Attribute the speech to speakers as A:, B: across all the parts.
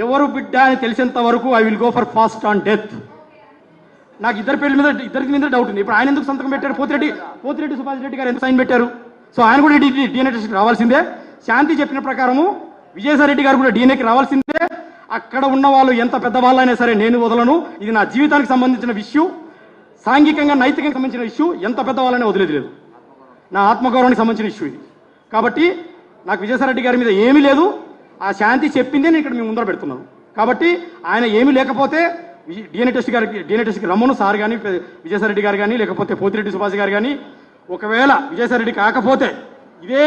A: ఎవరు బిడ్డ అని తెలిసేంత వరకు I will go for fast on death. నాకు ఇద్దరి మీద డౌట్ ఉంది. ఇప్పుడు ఆయన ఎందుకు సంతకం పెట్టారు? పోతిరెడ్డి సుభాష్ రెడ్డి గారు ఎందుకు సైన్ పెట్టారు? సో ఆయన కూడా డిఎన్ఏ టెస్ట్ రావాల్సిందే. శాంతి చెప్పిన ప్రకారము విజయసాయి రెడ్డి గారు కూడా డిఎన్ఏకి రావాల్సిందే. అక్కడ ఉన్న వాళ్ళు ఎంత పెద్దవాళ్ళైనా సరే నేను వదలను. ఇది నా జీవితానికి సంబంధించిన విషయం, సాంఘికంగా నైతికంగా సంబంధించిన ఇష్యూ. ఎంత పెద్దవాళ్ళనే వదిలేదు లేదు, నా ఆత్మగౌరవానికి సంబంధించిన ఇష్యూ ఇది. కాబట్టి నాకు విజయసాయి రెడ్డి గారి మీద ఏమీ లేదు. ఆ శాంతి చెప్పిందే నేను ఇక్కడ మేము ముందర పెడుతున్నాను. కాబట్టి ఆయన ఏమీ లేకపోతే డిఎన్ఏ టెస్ట్కి రమ్మను సార్ కానీ, విజయసాయి రెడ్డి గారు కానీ, లేకపోతే పోతిరెడ్డి సుభాష్ గారు కానీ. ఒకవేళ విజయసాయి రెడ్డి కాకపోతే ఇదే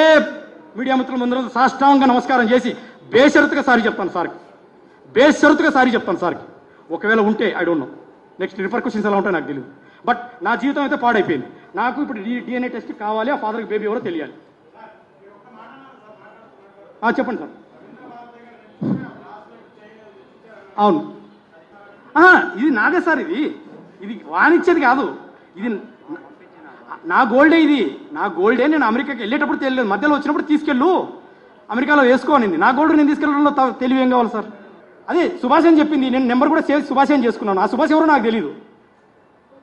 A: మీడియా మిత్రుల ముందర సాష్టాంగ నమస్కారం చేసి బేషరతుగా సారీ చెప్తాను సార్కి. ఒకవేళ ఉంటే I don't know next repercussions ఎలా ఉంటాయో నాకు తెలియదు. బట్ నా జీవితం అయితే పాడైపోయింది. నాకు ఇప్పుడు డిఎన్ఏ టెస్ట్ కావాలి. ఆ ఫాదర్కి బేబీ ఎవరో తెలియాలి. చెప్పండి సార్. అవును, ఇది నాదే సార్. ఇది వాణిచ్చేది కాదు. ఇది నా గోల్డే. నా గోల్డే. నేను అమెరికాకి వెళ్ళేటప్పుడు తెలియలేదు, మధ్యలో వచ్చినప్పుడు తీసుకెళ్ళు అమెరికాలో వేసుకోనింది. నా గోల్డ్ నేను తీసుకెళ్ళడంలో తెలివి ఏం కావాలి సార్? అదే సుభాష్ అని చెప్పింది. నేను నెంబర్ కూడా సేవ్ సుభాష్ అని చేసుకున్నాను. ఆ సుభాష్ ఎవరో నాకు తెలియదు,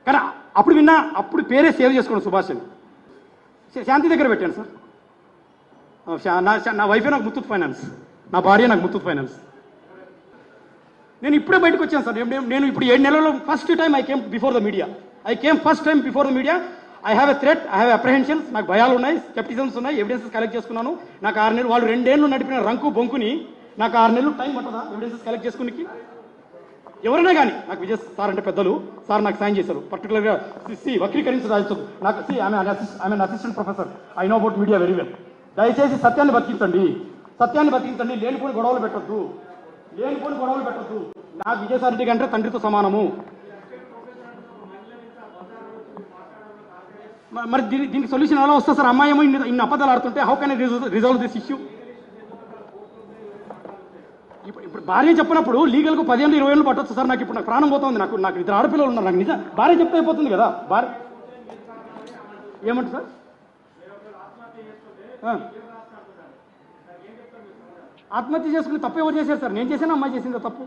A: కానీ అప్పుడు విన్నా. అప్పుడు పేరే సేవ్ చేసుకున్నాను సుభాష్ అని. శాంతి దగ్గర పెట్టాను సార్. నా వైఫే నాకు ముత్తూట్ ఫైనాన్స్, నా భార్య నాకు ముత్తూట్ ఫైనాన్స్. నేను ఇప్పుడే బయటకు వచ్చాను సార్. నేను ఇప్పుడు 7 నెలల్లో first time I came before the media. I have a threat, I have apprehensions. నాకు భయాలు ఉన్నాయి, స్కెప్టిజమ్స్ ఉన్నాయి, ఎవిడెన్సెస్ కలెక్ట్ చేసుకున్నాను. నాకు 6 నెలలు, వాళ్ళు 2 ఏళ్ళు నడిపిన రంకు బొంకుని నాకు 6 నెలలు టైం పట్టదా ఎవిడెన్సెస్ కలెక్ట్ చేసుకునికి? ఎవరైనా కానీ నాకు విజయ్ సార్ అంటే పెద్దలు సార్ నాకు సైన్ చేశారు. పర్టికులర్గా వక్రీకరించదు నాకు. I'm assistant professor, I know about media very well. దయచేసి సత్యాన్ని బతికించండి. లేనిపోని గొడవలు పెట్టద్దు. నాకు విజయసాయి రెడ్డి అంటే తండ్రితో సమానము. మరి దీనికి సొల్యూషన్ ఎలా వస్తుంది సార్? అమ్మాయి ఏమో ఇన్ని అబద్ధాలు ఆడుతుంటే how can I resolve this issue? ఇప్పుడు భార్య చెప్పినప్పుడు లీగల్గా 15-20 ఏళ్ళు పట్టొచ్చు సార్. నాకు ఇప్పుడు నాకు ప్రాణం పోతుంది. నాకు 2 ఆడపిల్లలు ఉన్నారు. నాకు నిజం భార్య చెప్తే అయిపోతుంది కదా. భార్య ఏమంటారు సార్? ఆత్మహత్య చేసుకుని తప్పు ఎవరు చేశారు సార్? నేను చేశాను, అమ్మాయి చేసిందా తప్పు?